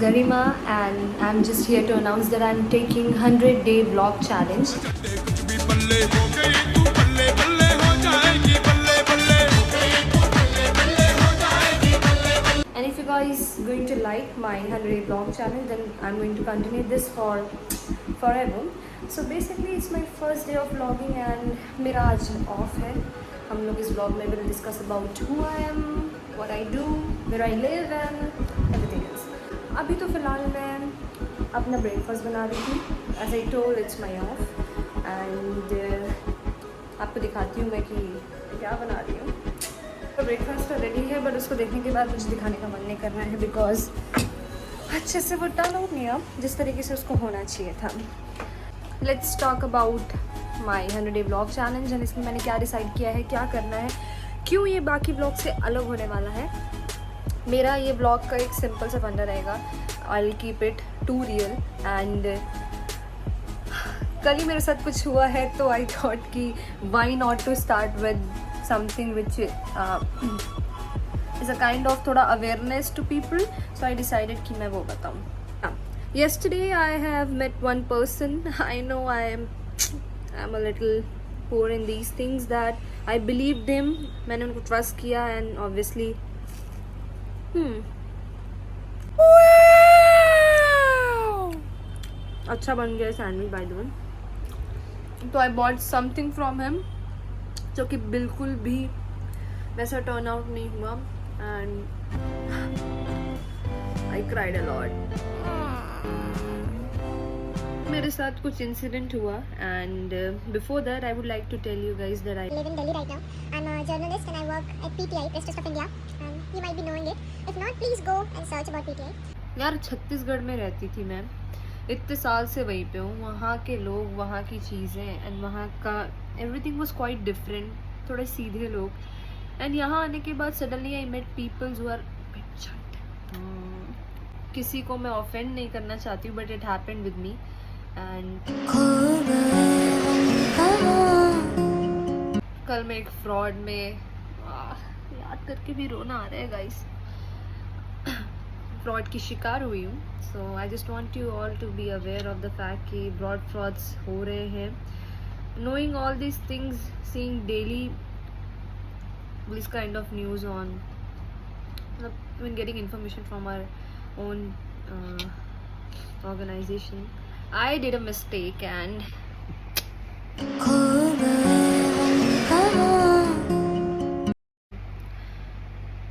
Garima, and I'm just here to announce that I'm taking 100-day vlog challenge. And if you guys going to like my 100-day vlog challenge, then I'm going to continue this for forever. So basically it's my first day of vlogging and मेरा आज off है. हम लोग इस vlog में will discuss about who I am, what I do, where I live and everything else. अभी तो फ़िलहाल मैं अपना ब्रेकफास्ट बना रही थी. As I told, it's my off and आपको दिखाती हूँ मैं कि क्या बना रही हूँ. तो ब्रेकफास्ट तो रेडी है, बट उसको देखने के बाद मुझे दिखाने का मन नहीं कर रहा है बिकॉज अच्छे से वो टर्न आउट नहीं अब जिस तरीके से उसको होना चाहिए था. Let's talk about my 100-day vlog challenge and इसमें मैंने क्या डिसाइड किया है, क्या करना है, क्यों ये बाकी व्लॉग से अलग होने वाला है. मेरा ये व्लॉग का एक सिंपल सा फंडा रहेगा. I will keep it too real and कल ही मेरे साथ कुछ हुआ है तो आई थॉट कि why not to start with something which is a kind of थोड़ा awareness to people. So I decided कि मैं वो बताऊँ. Yesterday I have met one person. I know I'm a little poor in these things that I believed him. मैंने उनको trust किया and obviously अच्छा बन गया सैंडविच बाय द वे. तो I bought something from him जो कि बिल्कुल भी वैसा टर्न आउट नहीं हुआ and I cried a lot. मेरे साथ कुछ इंसिडेंट हुआ and before that I would like to tell you guys that I live in Delhi right now. I'm a journalist and I work at PTI, Press Trust of India, and you might be knowing it. If not, please go and search about PTI. यार छत्तीसगढ़ में रहती थी मैं, इतने साल से वहीं पे हूँ. वहाँ के लोग, वहाँ की चीज़ें एंड वहाँ का एवरीथिंग वाज क्वाइट डिफरेंट. थोड़े सीधे लोग एंड यहाँ आने के बाद suddenly I met peoples who are किसी को मैं ऑफेंड नहीं करना चाहती हूँ but it happened with me and कल मैं एक फ्रॉड में याद करके भी रोना आ रहा है गाइस. फ्रॉड की शिकार हुई हूँ. So I just want you all to be aware of the fact कि फ्रॉड्स हो रहे हैं. Knowing all this things, seeing daily this kind of news on, when getting information from our own organization, I did a mistake and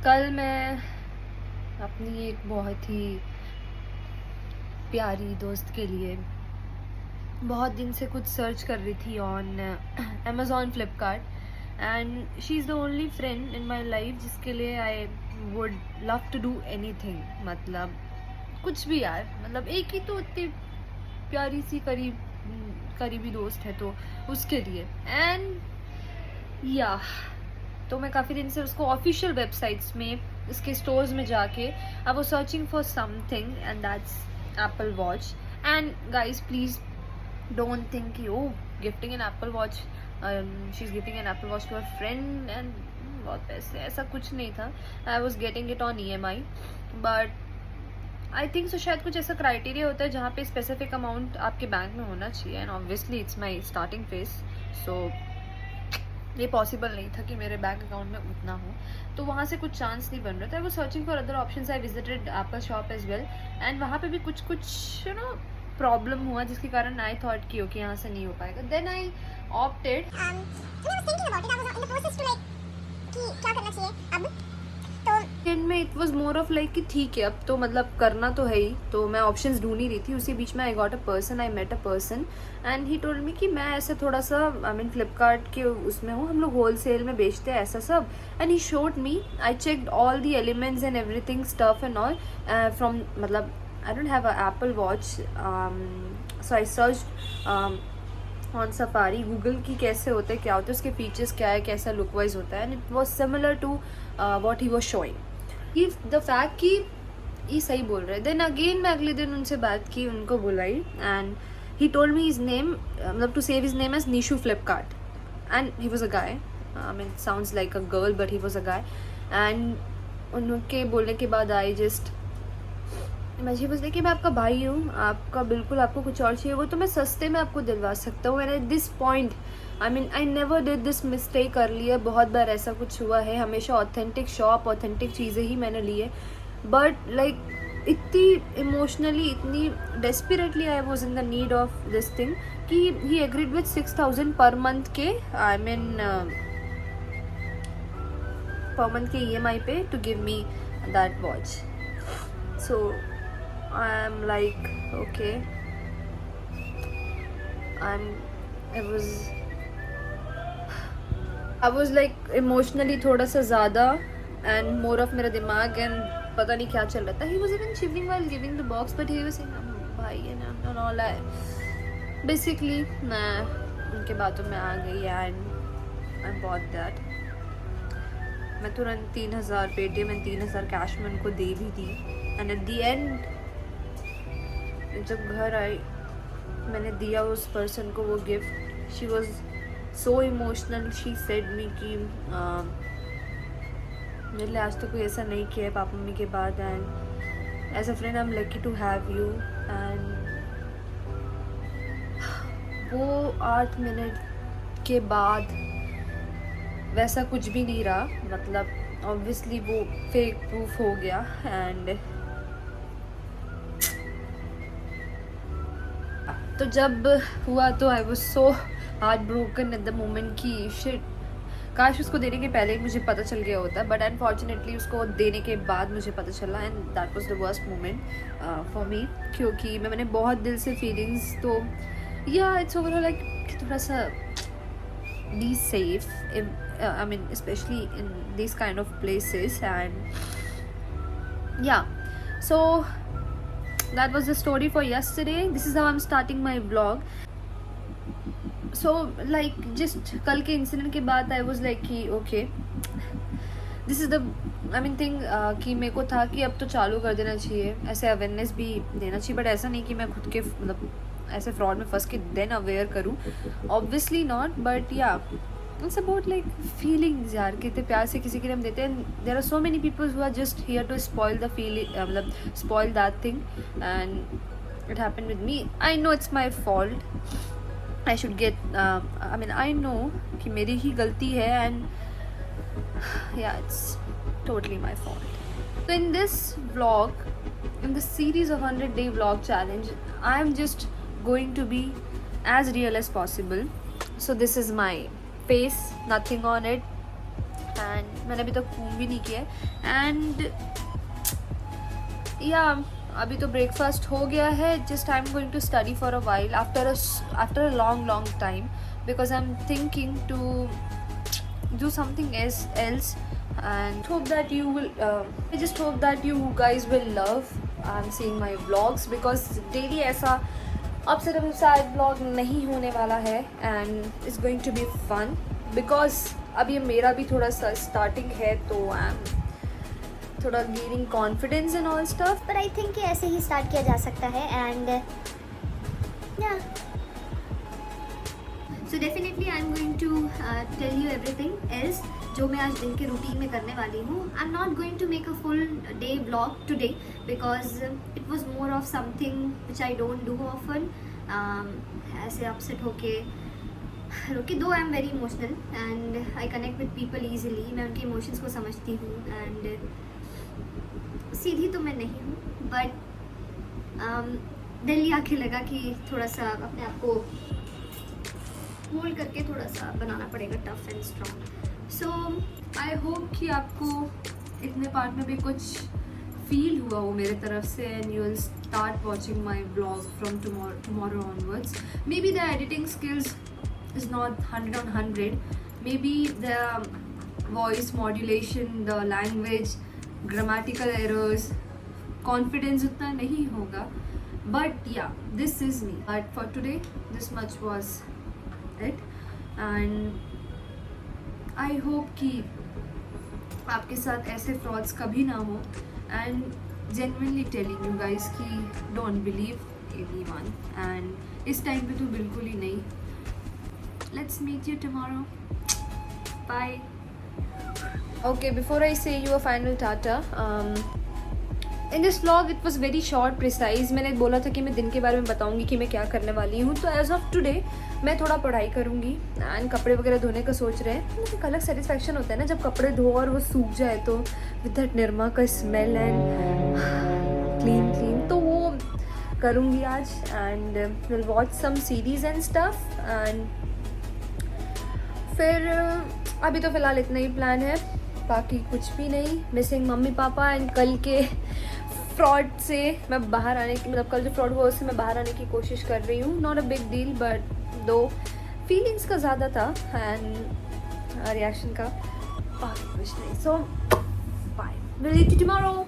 कल मैं अपनी एक बहुत ही प्यारी दोस्त के लिए बहुत दिन से कुछ सर्च कर रही थी on Amazon, Flipkart and she is the only friend in my life जिसके लिए I would love to do anything. मतलब कुछ भी यार, मतलब एक ही तो इतनी प्यारी सी करीबी दोस्त है तो उसके लिए. एंड या तो मैं काफ़ी दिन से उसको ऑफिशियल वेबसाइट्स में, इसके स्टोर्स में जाके I was searching for something and that's Apple watch. And guys please don't think you gifting an Apple watch, she is gifting an Apple watch to her friend and बहुत पैसे, ऐसा कुछ नहीं था. I was getting it on EMI but I think so शायद कुछ ऐसा criteria होता है जहाँ पे स्पेसिफिक अमाउंट आपके बैंक में होना चाहिए and obviously it's my starting phase. So ये पॉसिबल नहीं था कि मेरे बैंक अकाउंट में उतना हो, तो वहाँ से कुछ चांस नहीं बन रहा था. I was searching for other options. I visited Apple shop as well and वहाँ पे भी कुछ यू नो प्रॉब्लम हुआ जिसके कारण आई थॉट कि ओके यहाँ से नहीं हो पाएगा. Then I opted I was thinking about it. I was in the process to like कि क्या करना चाहिए अब. तो एंड में it was more of like कि ठीक है अब तो मतलब करना तो है ही. तो मैं ऑप्शंस ढूंढ ही रही थी. उसी बीच में I got a person, I met a person and he told me कि मैं ऐसे थोड़ा सा आई मीन फ्लिपकार्ट के उसमें हूँ, हम लोग होल सेल में बेचते हैं ऐसा सब. And he showed me, I checked all the elements and everything stuff and all from, मतलब I don't have a Apple watch. So I search on Safari, Google की कैसे होते हैं, क्या होते हैं, उसके फीचर्स क्या है, कैसा लुक वाइज होता है. And it was similar to what he was showing. He the fact कि ये सही बोल रहे. देन अगेन मैं अगले दिन उनसे बात की, उनको बुलाई and he told me his name, मतलब to save his name as Nishu Flipkart and he was a guy. I mean sounds like a girl but he was a guy. And उनके बोलने के बाद आई जस्ट मुझे बस देखिए मैं आपका भाई हूँ, आपका बिल्कुल आपको कुछ और चाहिए वो तो मैं सस्ते में आपको दिलवा सकता हूँ। And at this point I never did this mistake कर ली है, बहुत बार ऐसा कुछ हुआ है, हमेशा ऑथेंटिक शॉप ऑथेंटिक चीज़ें ही मैंने ली है। बट लाइक इतनी इमोशनली इतनी desperately I was in the need of this thing कि ही एग्रीड विथ 6,000 पर मंथ के पर मंथ के EMI पे to give me that watch. So I'm like, okay, I was like emotionally थोड़ा सा ज़्यादा and more of मेरा दिमाग and पता नहीं क्या चल रहा था. He was even shivering while giving the box, but he was saying भाई and all that. Basically मैं उनके बातों में आ गई and I bought that. मैं तुरंत 3,000 पेटीएम में 3,000 कैश में उनको दे भी दी. एंड एट दी एंड जब घर आई मैंने दिया उस पर्सन को वो gift. She was so emotional. She said me कि मेरे लिए आज तो कोई ऐसा नहीं किया है पापा मम्मी के बाद. And as a friend I am lucky to have you. And वो 8 मिनट के बाद वैसा कुछ भी नहीं रहा. मतलब ऑब्वियसली वो फेक प्रूफ हो गया. एंड तो जब हुआ तो I was so heart broken at the moment कि शिट, काश उसको देने के पहले मुझे पता चल गया होता. बट अनफॉर्चुनेटली उसको देने के बाद मुझे पता चला. And that was the worst moment for me, क्योंकि मैंने बहुत दिल से फीलिंग्स तो या इट्स ओवरऑल लाइक कि थोड़ा सा be safe. I mean especially in these kind of places. And yeah, so that was the story for yesterday. This is how I'm starting my vlog. So like just कल के incident के बाद I was like कि okay, this is the thing कि मेरे को था कि अब तो चालू कर देना चाहिए, ऐसे अवेयरनेस भी देना चाहिए. बट ऐसा नहीं कि मैं खुद के मतलब ऐसे फ्रॉड में फंस के देन अवेयर करूँ, ऑब्वियसली नॉट. बट या इट्स अबाउट लाइक फीलिंग्स यार, कितने प्यार से किसी के लिए हम देते हैं. There are so many people who are just here to spoil the feeling, मतलब spoil that thing. And it happened with me. I know it's my fault. I should get I know कि मेरी ही गलती है. एंड yeah, it's totally my fault. So in this vlog, in this series of 100-day vlog challenge, I am just going to be as real as possible. So this is my face, nothing on it. And मैंने अभी तक घूम भी नहीं किया. And yeah, अभी तो breakfast हो गया है. Just I'm going to study for a while after a long time, because I'm thinking to do something else and hope that you will I just hope that you guys will love seeing my vlogs, because daily ऐसा अब सिर्फ शायद vlog नहीं होने वाला है. and it's going to be fun because अब ये मेरा भी थोड़ा सा starting है, तो I'm थोड़ा gaining confidence and all stuff. But I think कि ऐसे ही start किया जा सकता है. And yeah, so definitely I'm going to tell you everything else जो मैं आज दिन के रूटीन में करने वाली हूँ. I'm not going to make a full day vlog today because it was more of something which I don't do often. ऐसे upset होके दो I'm very emotional and I connect with people easily. मैं उनके emotions को समझती हूँ. and सीधी तो मैं नहीं हूँ, but दिल आके लगा कि थोड़ा सा अपने आप को होल्ड करके थोड़ा सा बनाना पड़ेगा tough and strong. So I hope कि आपको इतने पार्ट में भी कुछ फील हुआ हो मेरे तरफ से. And you will start watching my blog from tomorrow onwards. May be the editing skills is not 100 on 100. May be the voice modulation, the language, grammatical errors, confidence उतना नहीं होगा. बट या, this is me. But for today this much was it. And I hope कि आपके साथ ऐसे frauds कभी ना हो. And genuinely telling you guys कि don't believe anyone. and इस टाइम पे तो बिल्कुल ही नहीं. Let's meet you tomorrow. Bye. Okay, before I say you a final tata, in this vlog it was very short precise. मैंने बोला था कि मैं दिन के बारे में बताऊंगी कि मैं क्या करने वाली हूँ. तो एज ऑफ टुडे मैं थोड़ा पढ़ाई करूँगी एंड कपड़े वगैरह धोने का सोच रहे हैं. मुझे एक अलग सेटिस्फैक्शन होता है ना जब कपड़े धो और वो सूख जाए तो विद दैट निरमा का स्मेल एंड क्लीन. तो वो करूँगी आज and will watch some series and stuff. And फिर अभी तो फ़िलहाल इतना ही प्लान है, बाकी कुछ भी नहीं. मिसिंग मम्मी पापा एंड कल के फ्रॉड से मैं बाहर आने की, मतलब कल जो फ्रॉड हुआ उससे मैं बाहर आने की कोशिश कर रही हूँ. Not a big deal but दो फीलिंग्स का ज़्यादा था एंड रिएक्शन का बाकी कुछ नहीं. So bye, will see you tomorrow.